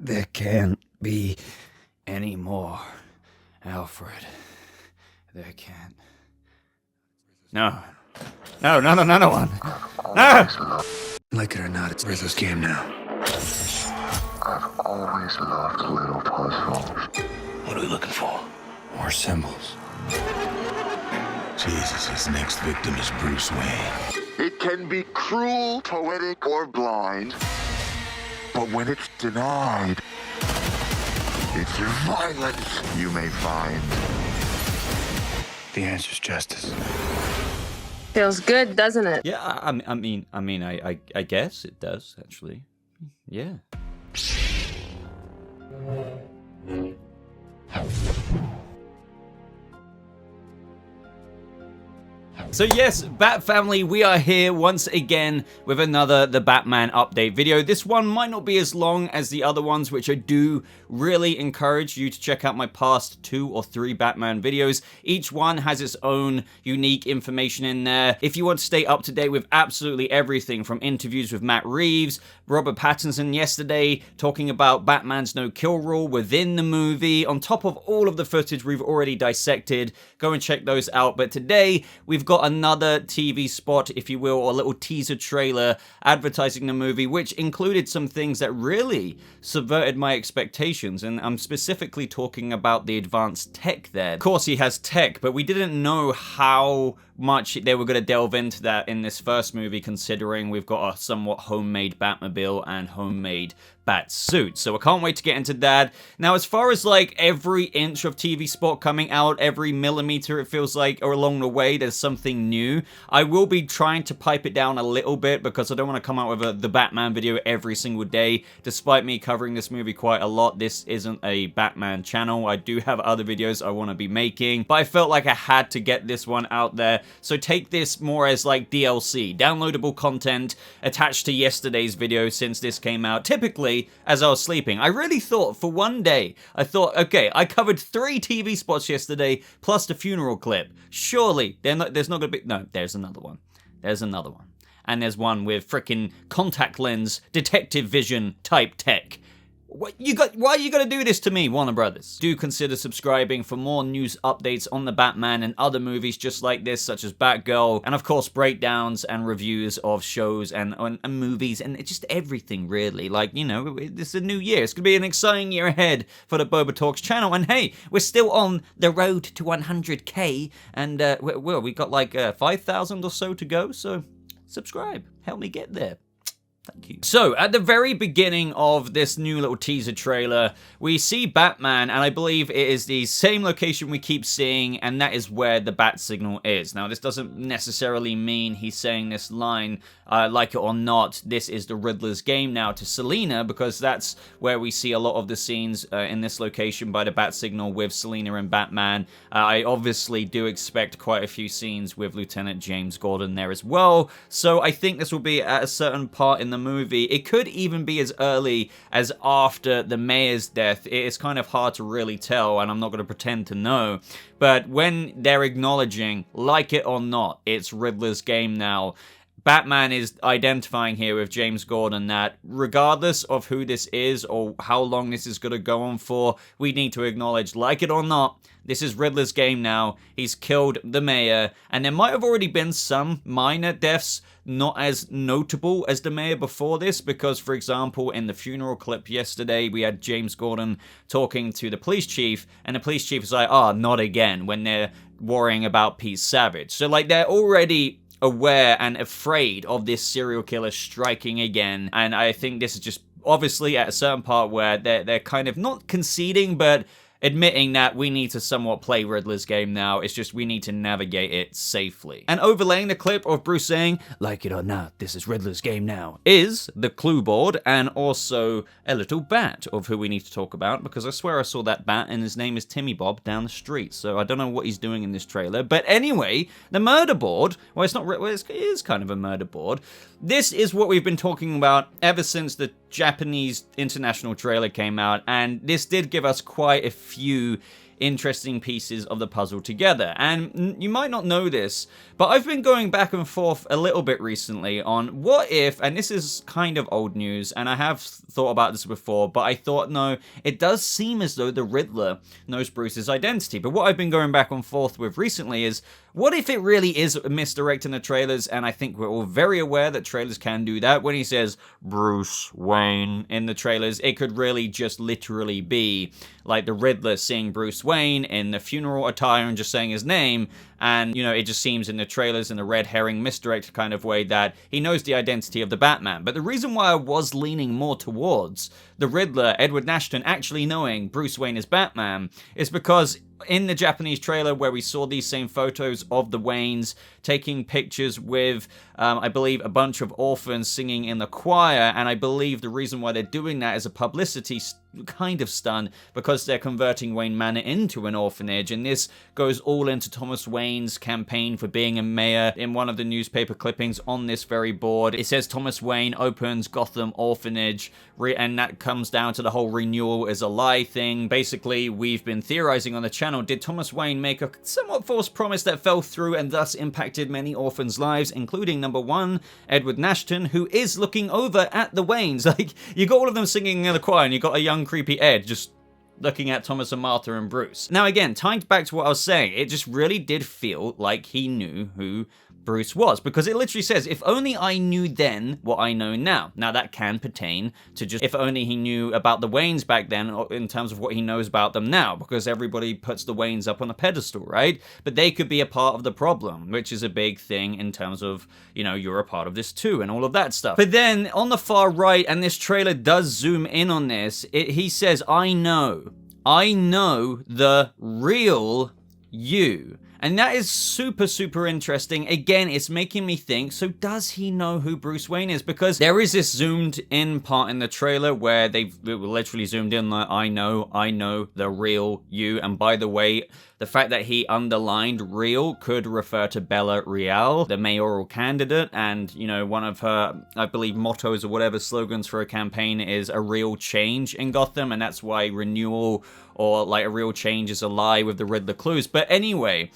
There can't be any more, Alfred. There can't. No. No, no, no, no, no one. No! Like it or not, it's Riddler's game now. I've always loved little puzzles. What are we looking for? More symbols. Jesus, his next victim is Bruce Wayne. It can be cruel, poetic, or blind. But when it's denied, it's your violence you may find. The answer's justice. Feels good, doesn't it? Yeah, I guess it does, actually. Yeah. So yes, Bat Family, we are here once again with another The Batman update video. This one might not be as long as the other ones, which I do really encourage you to check out my past 2 or 3 Batman videos. Each one has its own unique information in there. If you want to stay up to date with absolutely everything from interviews with Matt Reeves, Robert Pattinson yesterday talking about Batman's no-kill rule within the movie, on top of all of the footage we've already dissected, go and check those out. But today, we've got another TV spot, if you will, or a little teaser trailer advertising the movie, which included some things that really subverted my expectations, and I'm specifically talking about the advanced tech there. Of course, he has tech, but we didn't know how much they were going to delve into that in this first movie, considering we've got a somewhat homemade Batmobile and homemade bat suit. So I can't wait to get into that. Now, as far as like every inch of TV spot coming out, every millimeter it feels like, or along the way, there's something new. I will be trying to pipe it down a little bit because I don't want to come out with the Batman video every single day. Despite me covering this movie quite a lot, this isn't a Batman channel. I do have other videos I want to be making, but I felt like I had to get this one out there. So take this more as like DLC, downloadable content attached to yesterday's video since this came out, typically as I was sleeping. I really thought for one day, I thought, okay, I covered 3 TV spots yesterday plus the funeral clip. Surely there's not gonna be, no, there's another one. There's another one. And there's one with frickin' contact lens, detective vision type tech. Why are you gonna do this to me, Warner Brothers? Do consider subscribing for more news updates on the Batman and other movies just like this, such as Batgirl, and of course breakdowns and reviews of shows and movies and just everything really. Like, you know, it's a new year. It's gonna be an exciting year ahead for the BobaTalks channel, and hey, we're still on the road to 100k, and we got like 5,000 or so to go. So subscribe, help me get there. Thank you. So, at the very beginning of this new little teaser trailer, we see Batman, and I believe it is the same location we keep seeing, and that is where the bat signal is. Now, this doesn't necessarily mean he's saying this line, like it or not, this is the Riddler's game now to Selina, because that's where we see a lot of the scenes in this location by the bat signal with Selina and Batman. I obviously do expect quite a few scenes with Lieutenant James Gordon there as well, so I think this will be at a certain part in the movie. It could even be as early as after the mayor's death. It is kind of hard to really tell, and I'm not going to pretend to know. But when they're acknowledging, like it or not, it's Riddler's game now, Batman is identifying here with James Gordon that regardless of who this is or how long this is going to go on for, we need to acknowledge, like it or not, this is Riddler's game now. He's killed the mayor, and there might have already been some minor deaths, not as notable as the mayor before this, because, for example, in the funeral clip yesterday, we had James Gordon talking to the police chief, and the police chief is like, oh, not again, when they're worrying about Pete Savage. So, like, they're already aware and afraid of this serial killer striking again, and I think this is just obviously at a certain part where they're kind of not conceding, but admitting that we need to somewhat play Riddler's game now. It's just we need to navigate it safely. And overlaying the clip of Bruce saying, like it or not, this is Riddler's game now, is the clue board and also a little bat of who we need to talk about, because I swear I saw that bat and his name is Timmy Bob down the street, so I don't know what he's doing in this trailer. But anyway, the murder board, well, it's not, well, it is kind of a murder board. This is what we've been talking about ever since the Japanese international trailer came out, and this did give us quite a few interesting pieces of the puzzle together. And you might not know this, but I've been going back and forth a little bit recently on what if, and this is kind of old news, and I have thought about this before, but I thought, no, it does seem as though the Riddler knows Bruce's identity. But what I've been going back and forth with recently is, what if it really is misdirecting the trailers? And I think we're all very aware that trailers can do that. When he says Bruce Wayne in the trailers, it could really just literally be like the Riddler seeing Bruce Wayne in the funeral attire and just saying his name. And, you know, it just seems in the trailers in a red herring misdirected kind of way that he knows the identity of the Batman. But the reason why I was leaning more towards the Riddler, Edward Nashton, actually knowing Bruce Wayne is Batman is because in the Japanese trailer where we saw these same photos of the Waynes taking pictures with, I believe, a bunch of orphans singing in the choir, and I believe the reason why they're doing that is a publicity kind of stunt because they're converting Wayne Manor into an orphanage, and this goes all into Thomas Wayne's campaign for being a mayor. In one of the newspaper clippings on this very board, it says Thomas Wayne opens Gotham Orphanage, and that comes down to the whole renewal is a lie thing. Basically, we've been theorizing on the channel, did Thomas Wayne make a somewhat false promise that fell through and thus impacted many orphans' lives, including number one, Edward Nashton, who is looking over at the Waynes. Like, you got all of them singing in the choir, and you got a young creepy Ed just looking at Thomas and Martha and Bruce. Now again, tying back to what I was saying, it just really did feel like he knew who Bruce was, because it literally says, if only I knew then what I know now. Now that can pertain to just if only he knew about the Waynes back then in terms of what he knows about them now, because everybody puts the Waynes up on a pedestal, right? But they could be a part of the problem, which is a big thing in terms of, you know, you're a part of this too and all of that stuff. But then on the far right, and this trailer does zoom in on this, he says, I know the real you. And that is super, super interesting. Again, it's making me think, so does he know who Bruce Wayne is? Because there is this zoomed in part in the trailer where they've literally zoomed in like, I know the real you. And by the way, the fact that he underlined real could refer to Bella Real, the mayoral candidate. And, you know, one of her, I believe, mottos or whatever slogans for a campaign is a real change in Gotham. And that's why renewal or like a real change is a lie with the Riddler clues. But anyway,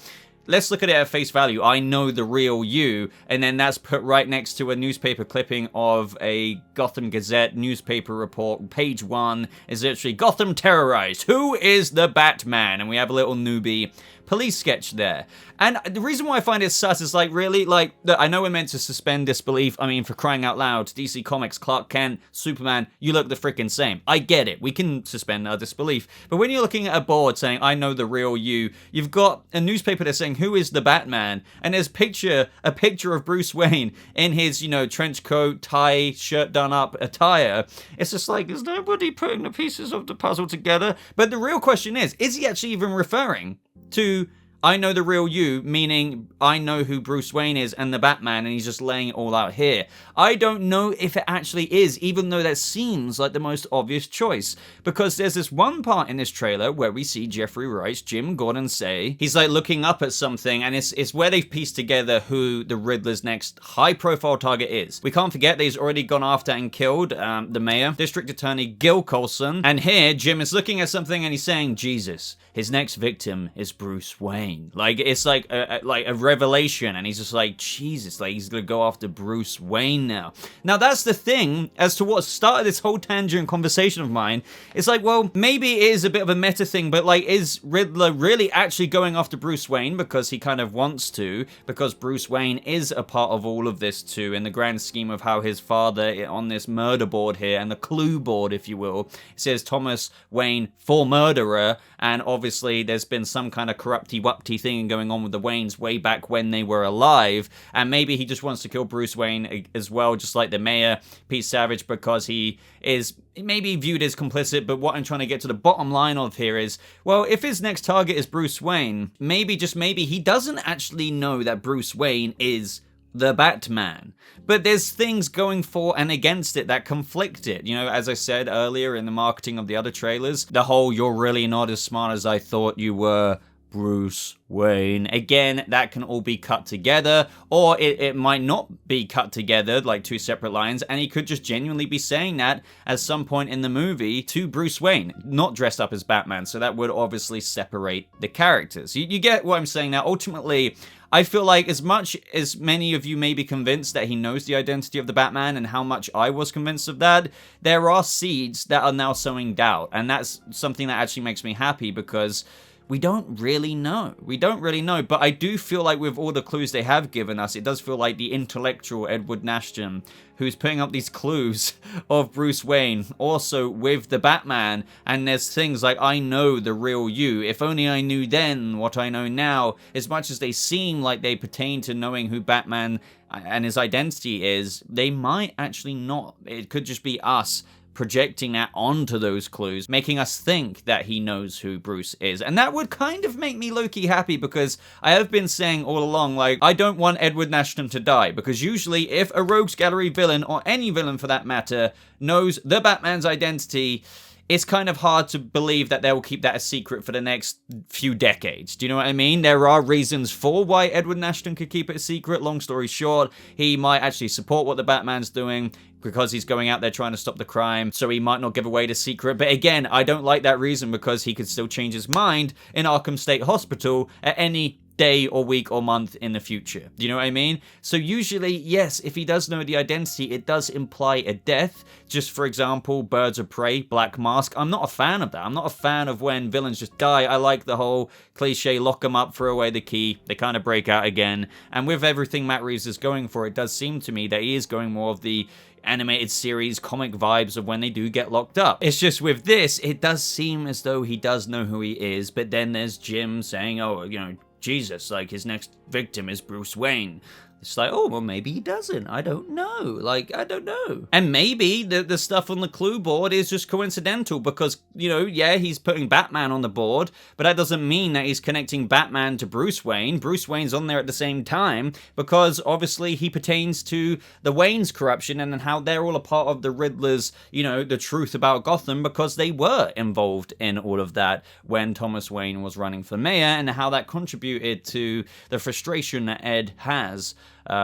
let's look at it at face value. I know the real you, and then that's put right next to a newspaper clipping of a Gotham Gazette newspaper report. Page 1 is literally Gotham terrorized. Who is the Batman? And we have a little newbie police sketch there. And the reason why I find it sus is like, really, like, I know we're meant to suspend disbelief. I mean, for crying out loud, DC Comics, Clark Kent, Superman, you look the freaking same. I get it. We can suspend our disbelief. But when you're looking at a board saying, I know the real you, you've got a newspaper that's saying, who is the Batman? And there's a picture of Bruce Wayne in his, you know, trench coat, tie, shirt done up attire. It's just like, is nobody putting the pieces of the puzzle together? But the real question is he actually even referring to I know the real you, meaning I know who Bruce Wayne is and the Batman, and he's just laying it all out here? I don't know if it actually is, even though that seems like the most obvious choice, because there's this one part in this trailer where we see Jeffrey Wright's Jim Gordon say, he's like looking up at something, and it's where they've pieced together who the Riddler's next high-profile target is. We can't forget that he's already gone after and killed the mayor, District Attorney Gil Colson, and here Jim is looking at something and he's saying, Jesus, his next victim is Bruce Wayne. Like, it's like a revelation, and he's just like, Jesus, like, he's gonna go after Bruce Wayne now. Now, that's the thing, as to what started this whole tangent conversation of mine. It's like, well, maybe it is a bit of a meta thing, but, like, is Riddler really actually going after Bruce Wayne because he kind of wants to, because Bruce Wayne is a part of all of this too, in the grand scheme of how his father, on this murder board here, and the clue board, if you will, it says Thomas Wayne for murderer, and obviously there's been some kind of corrupty-wupty thing going on with the Waynes way back when they were alive, and maybe he just wants to kill Bruce Wayne as well, just like the mayor, Pete Savage, because he is maybe viewed as complicit. But what I'm trying to get to the bottom line of here is, well, if his next target is Bruce Wayne, maybe, just maybe, he doesn't actually know that Bruce Wayne is the Batman. But there's things going for and against it that conflict it. You know, as I said earlier in the marketing of the other trailers, the whole "you're really not as smart as I thought you were" Bruce Wayne. Again, that can all be cut together, or it might not be cut together like two separate lines, and he could just genuinely be saying that at some point in the movie to Bruce Wayne, not dressed up as Batman, so that would obviously separate the characters. You get what I'm saying now? Ultimately, I feel like as much as many of you may be convinced that he knows the identity of the Batman, and how much I was convinced of that, there are seeds that are now sowing doubt, and that's something that actually makes me happy, because we don't really know. We don't really know, but I do feel like with all the clues they have given us, it does feel like the intellectual Edward Nashton, who's putting up these clues of Bruce Wayne, also with the Batman, and there's things like, I know the real you, if only I knew then what I know now. As much as they seem like they pertain to knowing who Batman and his identity is, they might actually not. It could just be us projecting that onto those clues, making us think that he knows who Bruce is. And that would kind of make me low-key happy, because I have been saying all along, like, I don't want Edward Nashton to die, because usually if a Rogues Gallery villain, or any villain for that matter, knows the Batman's identity, it's kind of hard to believe that they will keep that a secret for the next few decades. Do you know what I mean? There are reasons for why Edward Nashton could keep it a secret. Long story short, he might actually support what the Batman's doing, because he's going out there trying to stop the crime, so he might not give away the secret. But again, I don't like that reason, because he could still change his mind in Arkham State Hospital at any day or week or month in the future. Do you know what I mean? So usually, yes, if he does know the identity, it does imply a death. Just for example, Birds of Prey, Black Mask. I'm not a fan of that. I'm not a fan of when villains just die. I like the whole cliche, lock them up, throw away the key, they kind of break out again. And with everything Matt Reeves is going for, it does seem to me that he is going more of the animated series comic vibes of when they do get locked up. It's just with this, it does seem as though he does know who he is, but then there's Jim saying, oh, you know, Jesus, like his next victim is Bruce Wayne. It's like, oh, well, maybe he doesn't. I don't know. Like, I don't know. And maybe the stuff on the clue board is just coincidental, because, you know, yeah, he's putting Batman on the board, but that doesn't mean that he's connecting Batman to Bruce Wayne. Bruce Wayne's on there at the same time, because obviously he pertains to the Wayne's corruption, and then how they're all a part of the Riddler's, you know, the truth about Gotham, because they were involved in all of that when Thomas Wayne was running for mayor, and how that contributed to the frustration that Ed has,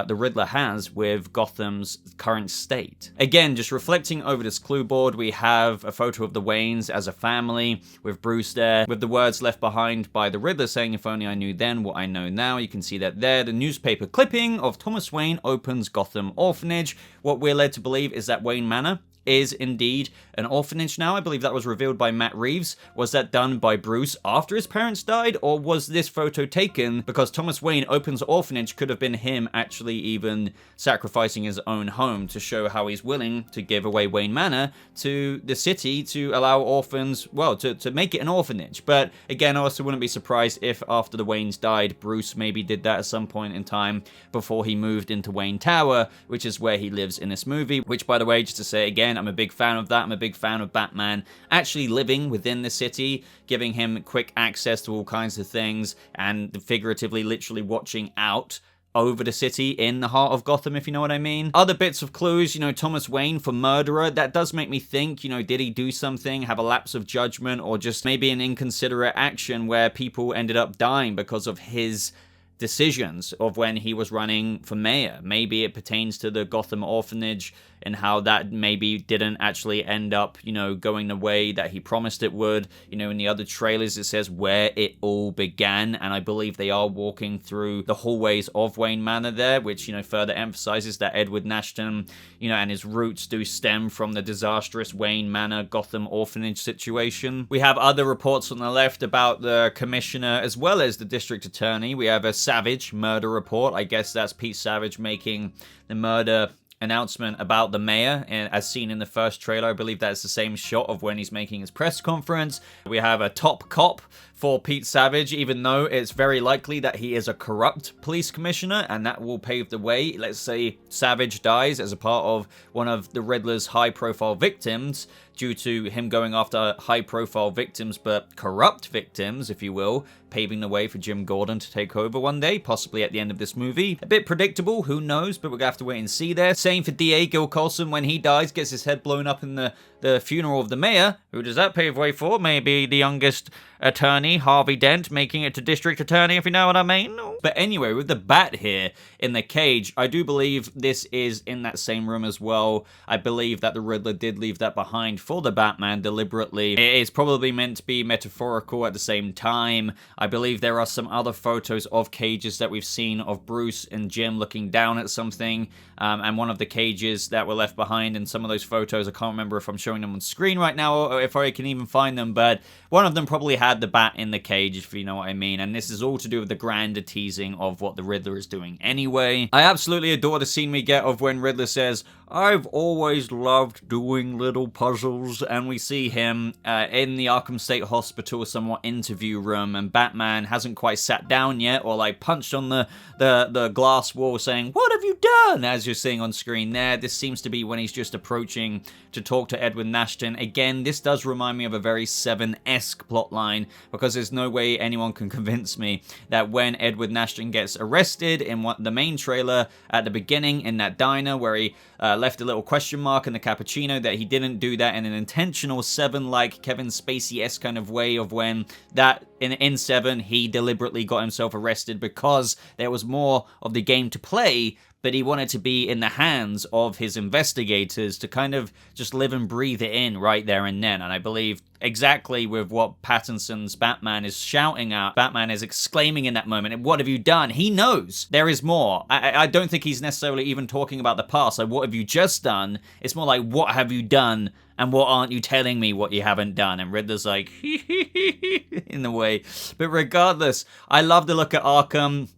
the Riddler has, with Gotham's current state. Again, just reflecting over this clue board, we have a photo of the Waynes as a family, with Bruce there, with the words left behind by the Riddler saying, if only I knew then what I know now. You can see that there. The newspaper clipping of Thomas Wayne opens Gotham Orphanage. What we're led to believe is that Wayne Manor is indeed an orphanage now. I believe that was revealed by Matt Reeves. Was that done by Bruce after his parents died, or was this photo taken because Thomas Wayne opens orphanage could have been him actually even sacrificing his own home to show how he's willing to give away Wayne Manor to the city to allow orphans, well, to make it an orphanage. But again, I also wouldn't be surprised if after the Waynes died, Bruce maybe did that at some point in time before he moved into Wayne Tower, which is where he lives in this movie, which, by the way, just to say again, I'm a big fan of that. I'm a big fan of Batman actually living within the city, giving him quick access to all kinds of things, and figuratively, literally watching out over the city in the heart of Gotham, if you know what I mean. Other bits of clues, you know, Thomas Wayne for murderer, that does make me think, you know, did he do something, have a lapse of judgment, or just maybe an inconsiderate action where people ended up dying because of his decisions of when he was running for mayor. Maybe it pertains to the Gotham Orphanage and how that maybe didn't actually end up, you know, going the way that he promised it would. You know, in the other trailers it says where it all began, and I believe they are walking through the hallways of Wayne Manor there, which, you know, further emphasizes that Edward Nashton, you know, and his roots do stem from the disastrous Wayne Manor Gotham Orphanage situation. We have other reports on the left about the commissioner as well as the district attorney. We have a Savage murder report. I guess that's Pete Savage making the murder announcement about the mayor, and as seen in the first trailer, I believe that's the same shot of when he's making his press conference. We have a top cop for Pete Savage, even though it's very likely that he is a corrupt police commissioner, and that will pave the way. Let's say Savage dies as a part of one of the Riddler's high-profile victims, due to him going after high-profile victims, but corrupt victims, if you will, paving the way for Jim Gordon to take over one day, possibly at the end of this movie. A bit predictable, who knows, but we're gonna have to wait and see there. Same for DA Gil Colson, when he dies, gets his head blown up in the funeral of the mayor. Who does that pave way for? Maybe the youngest attorney, Harvey Dent, making it to district attorney, if you know what I mean. But anyway, with the bat here in the cage, I do believe this is in that same room as well. I believe that the Riddler did leave that behind for the Batman deliberately. It is probably meant to be metaphorical at the same time. I believe there are some other photos of cages that we've seen of Bruce and Jim looking down at something, and one of the cages that were left behind in some of those photos, I can't remember if I'm showing them on screen right now or if I can even find them, but one of them probably had the bat in the cage, if you know what I mean, and this is all to do with the grander teasing of what the Riddler is doing anyway. I absolutely adore the scene we get of when Riddler says, "I've always loved doing little puzzles," and we see him in the Arkham State Hospital somewhat interview room, and Batman hasn't quite sat down yet or like punched on the glass wall saying, "What have you done?" as you're seeing on screen there. This seems to be when he's just approaching to talk to Edward Nashton. Again, this does remind me of a very Seven-esque plotline, because there's no way anyone can convince me that when Edward Nashton gets arrested in the main trailer at the beginning in that diner where he left a little question mark in the cappuccino, that he didn't do that in an intentional Seven-like Kevin Spacey-esque kind of way of when that in Seven he deliberately got himself arrested because there was more of the game to play, but he wanted to be in the hands of his investigators to kind of just live and breathe it in right there and then. And I believe exactly with what Pattinson's Batman is shouting at, Batman is exclaiming in that moment, "What have you done?" He knows there is more. I don't think he's necessarily even talking about the past, like, what have you just done? It's more like, what have you done? And what aren't you telling me what you haven't done? And Riddler's like, in the way. But regardless, I love the look at Arkham.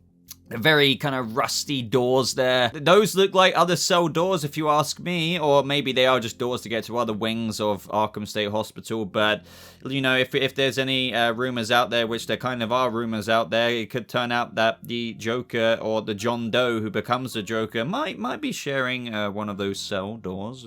The very kind of rusty doors there. Those look like other cell doors, if you ask me, or maybe they are just doors to get to other wings of Arkham State Hospital. But, you know, if there's any rumors out there, which there kind of are rumors out there, it could turn out that the Joker or the John Doe who becomes the Joker might be sharing one of those cell doors.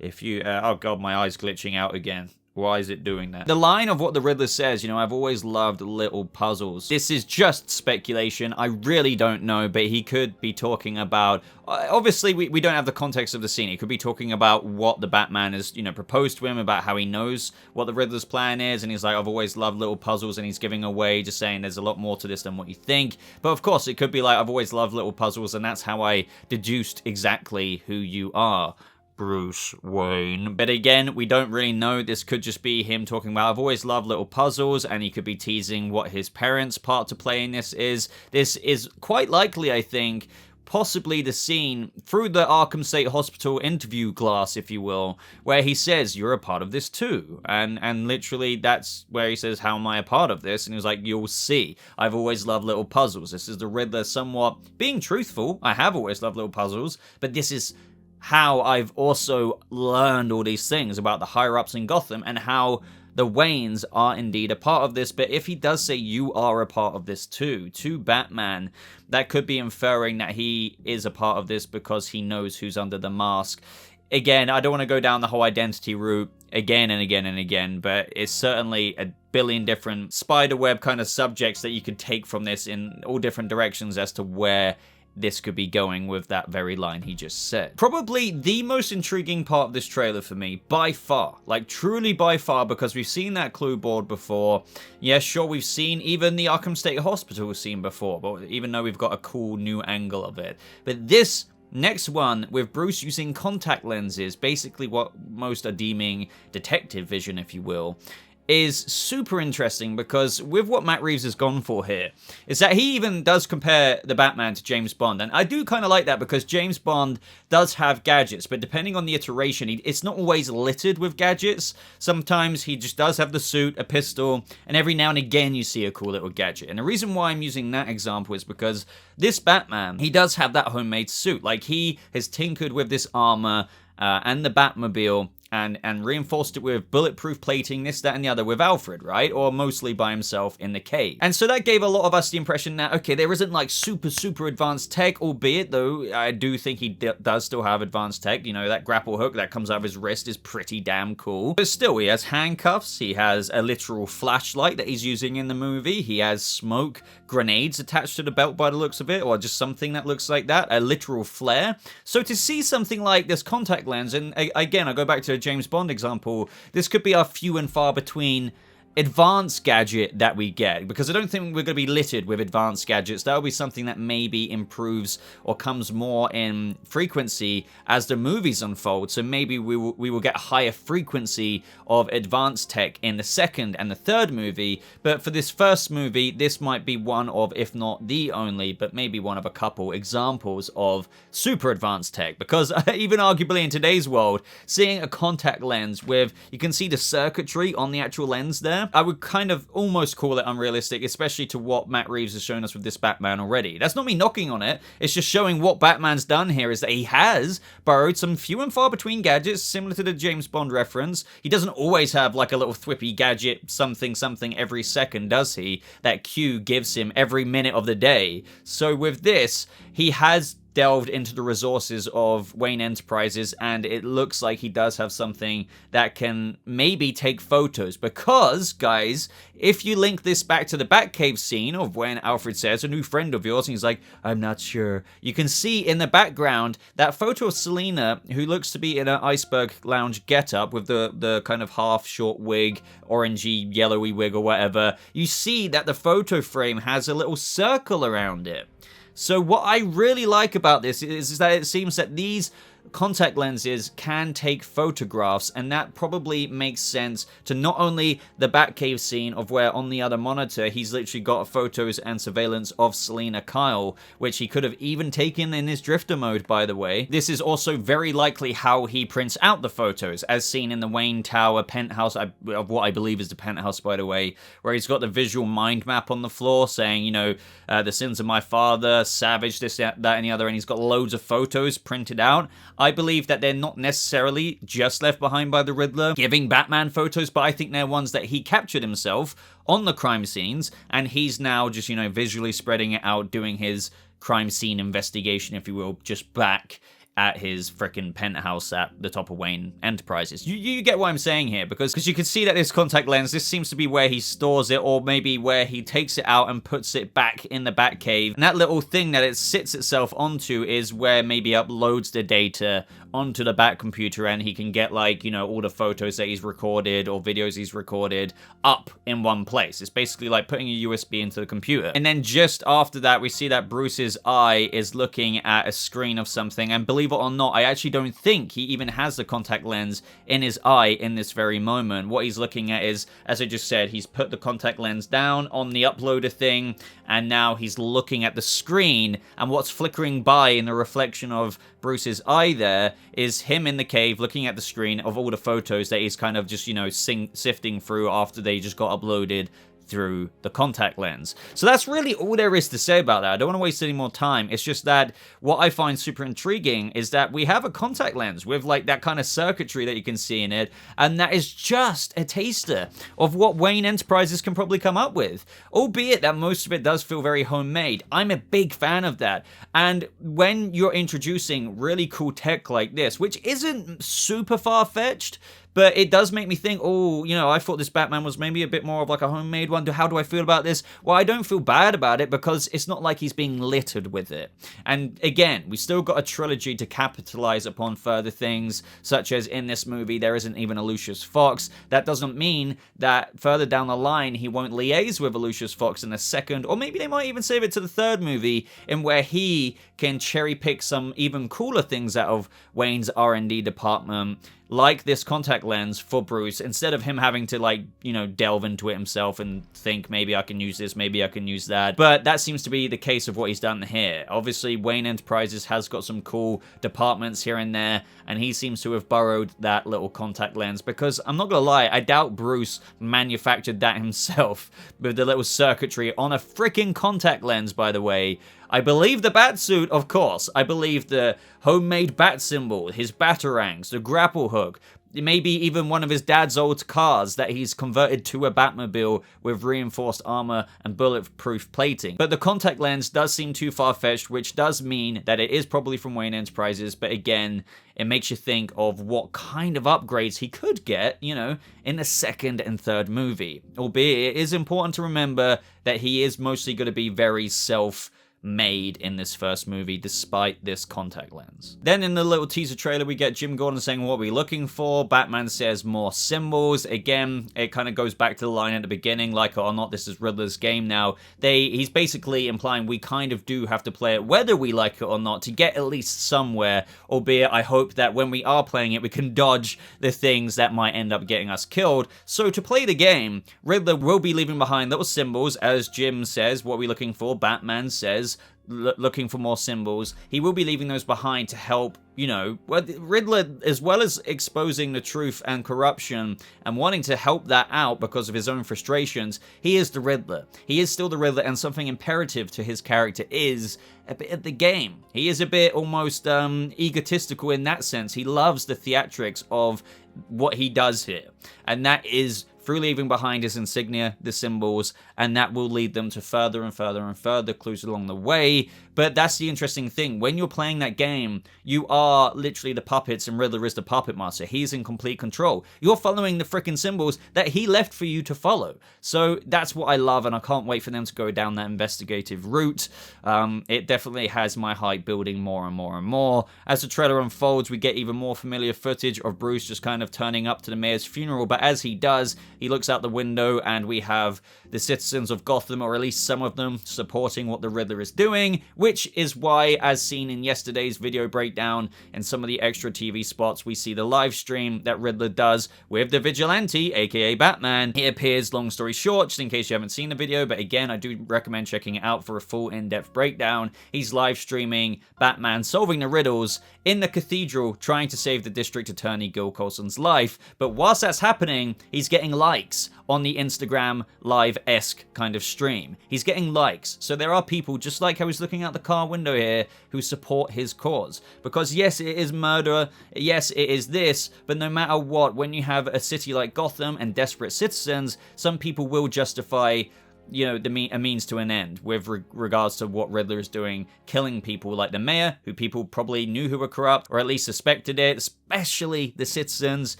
If you, oh god, my eye's glitching out again. Why is it doing that? The line of what the Riddler says, you know, "I've always loved little puzzles." This is just speculation. I really don't know, but he could be talking about... Obviously, we don't have the context of the scene. He could be talking about what the Batman has, you know, proposed to him, about how he knows what the Riddler's plan is, and he's like, "I've always loved little puzzles," and he's giving away, just saying there's a lot more to this than what you think. But of course, it could be like, "I've always loved little puzzles, and that's how I deduced exactly who you are, Bruce Wayne." But again, we don't really know. This could just be him talking about, "I've always loved little puzzles," and he could be teasing what his parents' part to play in this is. This is quite likely, I think, possibly the scene through the Arkham State Hospital interview glass, if you will, where he says, "You're a part of this too." And literally that's where he says, "How am I a part of this?" And he was like, "You'll see. I've always loved little puzzles." This is the Riddler somewhat being truthful. I have always loved little puzzles, but this is how I've also learned all these things about the higher-ups in Gotham and how the Waynes are indeed a part of this. But if he does say, "You are a part of this too," to Batman, that could be inferring that he is a part of this because he knows who's under the mask. Again, I don't want to go down the whole identity route again and again and again, but it's certainly a billion different spiderweb kind of subjects that you could take from this in all different directions as to where this could be going with that very line he just said. Probably the most intriguing part of this trailer for me, by far, like truly by far, because we've seen that clue board before. Yeah, sure, we've seen even the Arkham State Hospital scene before, but even though we've got a cool new angle of it. But this next one, with Bruce using contact lenses, basically what most are deeming detective vision, if you will, is super interesting, because with what Matt Reeves has gone for here is that he even does compare the Batman to James Bond, and I do kind of like that, because James Bond does have gadgets, but depending on the iteration, it's not always littered with gadgets. Sometimes he just does have the suit, a pistol, and every now and again you see a cool little gadget. And the reason why I'm using that example is because this Batman, he does have that homemade suit. Like, he has tinkered with this armor and the Batmobile and reinforced it with bulletproof plating, this, that, and the other with Alfred, right? Or mostly by himself in the cave. And so that gave a lot of us the impression that, okay, there isn't like super advanced tech, albeit though I do think he does still have advanced tech. You know, that grapple hook that comes out of his wrist is pretty damn cool. But still, he has handcuffs, he has a literal flashlight that he's using in the movie, he has smoke grenades attached to the belt by the looks of it, or just something that looks like that, a literal flare. So to see something like this contact lens, and again, I go back to a James Bond example, this could be our few and far between advanced gadget that we get, because I don't think we're going to be littered with advanced gadgets. That'll be something that maybe improves or comes more in frequency as the movies unfold. So maybe we will get a higher frequency of advanced tech in the second and the third movie. But for this first movie, this might be one of, if not the only, but maybe one of a couple examples of super advanced tech. Because even arguably in today's world, seeing a contact lens with, you can see the circuitry on the actual lens there, I would kind of almost call it unrealistic, especially to what Matt Reeves has shown us with this Batman already. That's not me knocking on it, it's just showing what Batman's done here is that he has borrowed some few and far between gadgets, similar to the James Bond reference. He doesn't always have like a little thwippy gadget, something every second, does he? That Q gives him every minute of the day. So with this, he has delved into the resources of Wayne Enterprises, and it looks like he does have something that can maybe take photos, because, guys, if you link this back to the Batcave scene of when Alfred says, a new friend of yours, and he's like, I'm not sure, you can see in the background that photo of Selina, who looks to be in an Iceberg Lounge getup with the kind of half short wig, orangey, yellowy wig or whatever. You see that the photo frame has a little circle around it. So what I really like about this is that it seems that these contact lenses can take photographs, and that probably makes sense to not only the Batcave scene of where on the other monitor he's literally got photos and surveillance of Selina Kyle, which he could have even taken in his drifter mode, by the way. This is also very likely how he prints out the photos, as seen in the Wayne Tower penthouse, of what I believe is the penthouse, by the way, where he's got the visual mind map on the floor saying, you know, the sins of my father, savage, this, that, and the other, and he's got loads of photos printed out. I believe that they're not necessarily just left behind by the Riddler giving Batman photos, but I think they're ones that he captured himself on the crime scenes, and he's now just, you know, visually spreading it out, doing his crime scene investigation, if you will, just back at his frickin' penthouse at the top of Wayne Enterprises. You get what I'm saying here, because you can see that this contact lens, this seems to be where he stores it, or maybe where he takes it out and puts it back in the Batcave. And that little thing that it sits itself onto is where maybe uploads the data onto the Bat computer, and he can get, like, you know, all the photos that he's recorded or videos he's recorded up in one place. It's basically like putting a USB into the computer. And then just after that, we see that Bruce's eye is looking at a screen of something, and believe it or not, I actually don't think he even has the contact lens in his eye in this very moment. What he's looking at is, as I just said, he's put the contact lens down on the uploader thing, and now he's looking at the screen, and what's flickering by in the reflection of Bruce's eye there is him in the cave looking at the screen of all the photos that he's kind of just, you know, sifting through after they just got uploaded through the contact lens. So that's really all there is to say about that. I don't want to waste any more time. It's just that what I find super intriguing is that we have a contact lens with like that kind of circuitry that you can see in it, and that is just a taster of what Wayne Enterprises can probably come up with, albeit that most of it does feel very homemade. I'm a big fan of that. And when you're introducing really cool tech like this, which isn't super far-fetched, but it does make me think, oh, you know, I thought this Batman was maybe a bit more of like a homemade one. How do I feel about this? Well, I don't feel bad about it, because it's not like he's being littered with it. And again, we still got a trilogy to capitalize upon further things, such as in this movie, there isn't even a Lucius Fox. That doesn't mean that further down the line, he won't liaise with a Lucius Fox in the second, or maybe they might even save it to the third movie, in where he can cherry pick some even cooler things out of Wayne's R&D department, like this contact lens for Bruce, instead of him having to, like, you know, delve into it himself and think, maybe I can use this, maybe I can use that. But that seems to be the case of what he's done here. Obviously, Wayne Enterprises has got some cool departments here and there, and he seems to have borrowed that little contact lens, because I'm not gonna lie, I doubt Bruce manufactured that himself with the little circuitry on a freaking contact lens, by the way. I believe the bat suit, of course. I believe the homemade bat symbol, his batarangs, the grapple hook. maybe even one of his dad's old cars that he's converted to a Batmobile with reinforced armor and bulletproof plating. But the contact lens does seem too far-fetched, which does mean that it is probably from Wayne Enterprises, but again, it makes you think of what kind of upgrades he could get, you know, in the second and third movie. Albeit, it is important to remember that he is mostly going to be very self-made in this first movie, despite this contact lens. Then in the little teaser trailer, we get Jim Gordon saying what we're looking for. Batman says more symbols. Again, it kind of goes back to the line at the beginning, like it or not, this is Riddler's game now. He's basically implying we kind of do have to play it whether we like it or not to get at least somewhere, albeit I hope that when we are playing it, we can dodge the things that might end up getting us killed. So to play the game, Riddler will be leaving behind little symbols, as Jim says, what we're looking for. Batman says, looking for more symbols. He will be leaving those behind to help, you know, Riddler, as well as exposing the truth and corruption and wanting to help that out because of his own frustrations. He is the Riddler. He is still the Riddler, and something imperative to his character is a bit of the game. He is a bit almost egotistical in that sense. He loves the theatrics of what he does here, and that is through leaving behind his insignia, the symbols, and that will lead them to further and further and further clues along the way. But that's the interesting thing. When you're playing that game, you are literally the puppets and Riddler is the puppet master. He's in complete control. You're following the freaking symbols that he left for you to follow. So that's what I love, and I can't wait for them to go down that investigative route. It definitely has my hype building more and more and more. As the trailer unfolds, we get even more familiar footage of Bruce just kind of turning up to the mayor's funeral, but as he does, he looks out the window and we have the citizens of Gotham, or at least some of them, supporting what the Riddler is doing, which is why, as seen in yesterday's video breakdown and some of the extra TV spots, we see the live stream that Riddler does with the Vigilante, aka Batman. He appears, long story short, just in case you haven't seen the video, but again, I do recommend checking it out for a full in-depth breakdown. He's live streaming Batman solving the riddles in the cathedral, trying to save the district attorney Gil Colson's life, but whilst that's happening, he's getting likes on the Instagram live-esque kind of stream. He's getting likes, so there are people, just like I was looking out the car window here, who support his cause. Because yes, it is murder, yes, it is this, but no matter what, when you have a city like Gotham and desperate citizens, some people will justify, you know, a means to an end with regards to what Riddler is doing, killing people like the mayor, who people probably knew who were corrupt, or at least suspected it, especially the citizens,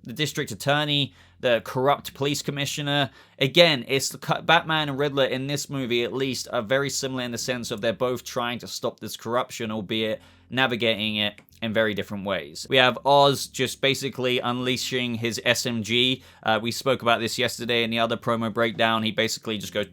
the district attorney, the corrupt police commissioner. Again, it's the Batman and Riddler in this movie, at least, are very similar in the sense of they're both trying to stop this corruption, albeit navigating it in very different ways. We have Oz just basically unleashing his SMG. We spoke about this yesterday in the other promo breakdown. He basically just goes,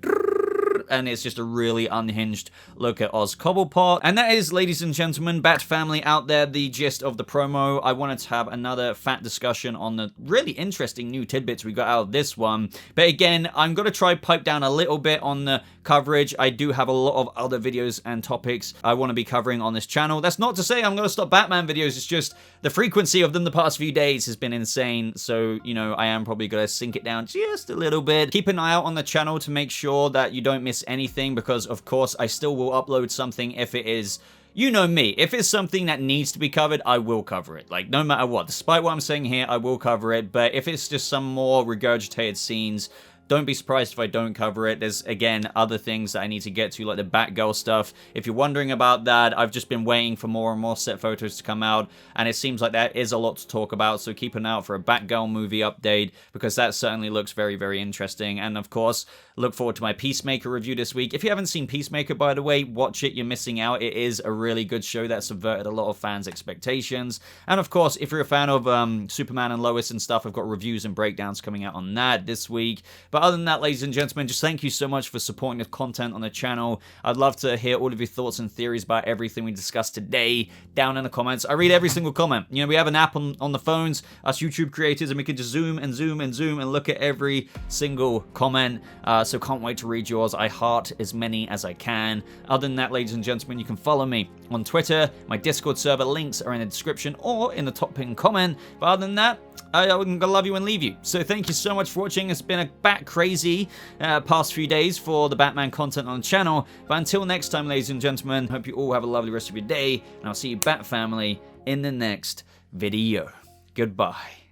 and it's just a really unhinged look at Oz Cobblepot. And that is, ladies and gentlemen, Bat Family out there, the gist of the promo. I wanted to have another fat discussion on the really interesting new tidbits we got out of this one. But again, I'm going to try pipe down a little bit on the coverage. I do have a lot of other videos and topics I want to be covering on this channel. That's not to say I'm going to stop Batman videos. It's just the frequency of them the past few days has been insane. So, you know, I am probably going to sink it down just a little bit. Keep an eye out on the channel to make sure that you don't miss anything, because of course I still will upload something if it is, you know me, if it's something that needs to be covered, I will cover it. Like, no matter what, despite what I'm saying here, I will cover it. But if it's just some more regurgitated scenes, don't be surprised if I don't cover it. There's, again, other things that I need to get to, like the Batgirl stuff. If you're wondering about that, I've just been waiting for more and more set photos to come out, and it seems like there is a lot to talk about, so keep an eye out for a Batgirl movie update, because that certainly looks very, very interesting. And, of course, look forward to my Peacemaker review this week. If you haven't seen Peacemaker, by the way, watch it. You're missing out. It is a really good show that subverted a lot of fans' expectations. And, of course, if you're a fan of Superman and Lois and stuff, I've got reviews and breakdowns coming out on that this week. But other than that, ladies and gentlemen, just thank you so much for supporting the content on the channel. I'd love to hear all of your thoughts and theories about everything we discussed today down in the comments. I read every single comment. You know, we have an app on the phones, us YouTube creators, and we can just zoom and zoom and zoom and look at every single comment. So can't wait to read yours. I heart as many as I can. Other than that, ladies and gentlemen, you can follow me on Twitter. My Discord server links are in the description or in the top pinned comment. But other than that, I'm gonna love you and leave you. So thank you so much for watching. It's been a bat crazy past few days for the Batman content on the channel. But until next time, ladies and gentlemen, hope you all have a lovely rest of your day, and I'll see you, Bat Family, in the next video. Goodbye.